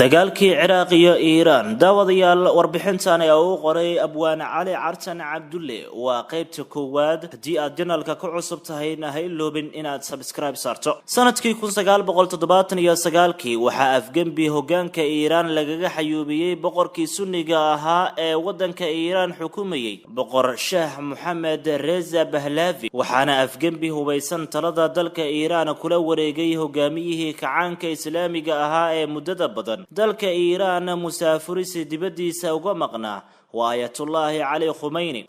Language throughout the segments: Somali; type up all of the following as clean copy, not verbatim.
dagaalkii Ciraaq iyo Iiraan daawadayaal warbixintan ay u qoray Abwaan Cali Cartan Cabdulle waa qaybta koowaad hadii aad janalka ku cusub tahayna ha iloobin inaad subscribe saarto sanadkii 1979 waxa afgambi hogaanka Iiraan lagaga xayuubiyay boqorkii sunniga ahaa ee wadanka Iiraan xukumayay boqor Shah Mohammed Reza Pahlavi waxaana afgambi hubaysan talada dalka Iiraan kula wareegay hogaamiyihii kacaanka Islaamiga ahaa ee muddada badan dalka Iiraan musaafirisi dibadiisa uga maqnaa waayatullaahi cali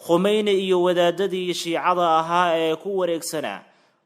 Khumeyni iyo wadaadadii shiicada ahaa ee ku wareegsanaa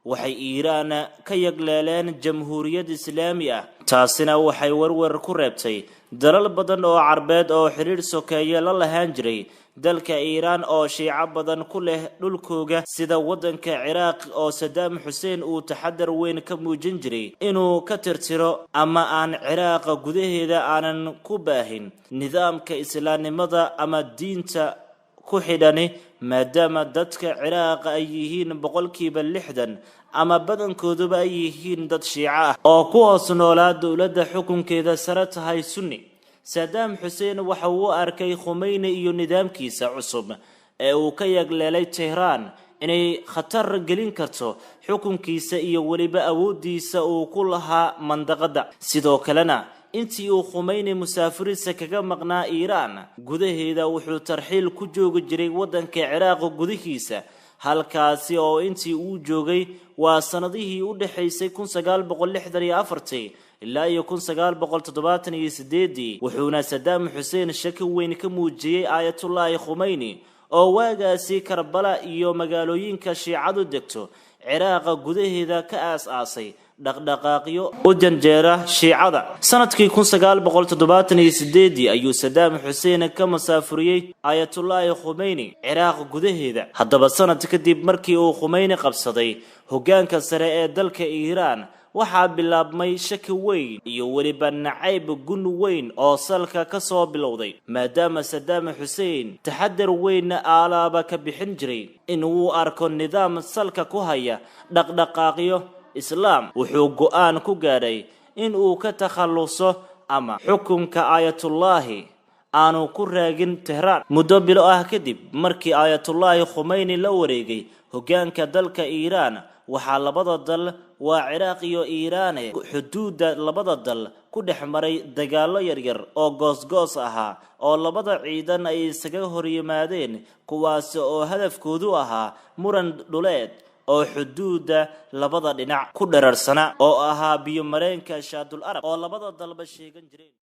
waxay Iiraan ka yagleeleen jamhuuriyad islaami ah taasina waxay warwar ku reebtay dalal badan oo carbeed oo xiriir sokeeye la lahaan jiray dalka Iiraan oo shiica badan ku leh dhulkooga sida wadanka Ciraaq oo Saddam Hussein uu taxadar weyn ka muujin jiray inuu ka tirtiro ama aan Ciraaq gudaheeda aanan ku baahin nidaamka islaamnimada ama diinta ku xidhani maadaama dadka Ciraaq ay yihiin boqolkiiba 60 ama badankooduba ay yihiin dad shiica ah oo ku hoos noolaa dawladda xukunkeeda sare tahay sunni Saddam Hussein waxa uu arkay Khumeyni iyo nidaamkiisa cusub ee uu ka yagleelay Tehran inay khatar gelin karto xukunkiisa iyo waliba awoodiisa uu ku lahaa mandaqada sidoo kalena intii uu Khumeyni musaafirisa kaga maqnaa Iiraan gudaheeda wuxuu tarxiil ku joogi jiray wadanka Ciraaq gudihiisa halkaasi oo intii uu joogay waa sanadihii u dhaxaysay 1964 ilaa 1978 wuxuuna Saddam Hussein shaki weyn ka muujiyay Ayatullaahi Khumeyni oo waagaasi Karbala iyo magaalooyinka shiicadu degto Ciraaq gudaheeda ka aas-aasay dhaqdhaqaaqyo u janjeera shiicada sanadkii 1978 ayuu Saddam Hussein ka musaafiriyay Ayatullaahi Khumeyni Ciraaq gudaheeda haddaba sanad kadib markii uu Khumeyni qabsaday hogaanka sare ee dalka Iiraan waxaa bilaabmay shaki weyn iyo waliba nacayb gun weyn oo salka ka soo bilowday maadaama Saddam Hussein taxadar weyn aalaaba ka bixin jiray inuu arko nidaam salka ku haya dhaqdhaqaaqyo islaam wuxuu go'aan ku gaaray in uu ka takhaluso ama xukunka Ayatullaahi aanu ku raagin Tehran muddo bilo ah kadib markii Ayatullaahi Khumeyni la wareegay hogaanka dalka Iiraan waxa labada dal waa Ciraaq iyo Iiraan xuduudda labada dal ku dhexmaray dagaalo yaryar oo goosgoos ahaa oo labada ciidan ay isaga hor yimaadeen kuwaas oo hadafkoodu ahaa muran dhuleed oo xuduudda labada dhinac ku dheerarsana oo ahaa biyo mareenka Shaadul Arab oo labada dalba sheegan jireen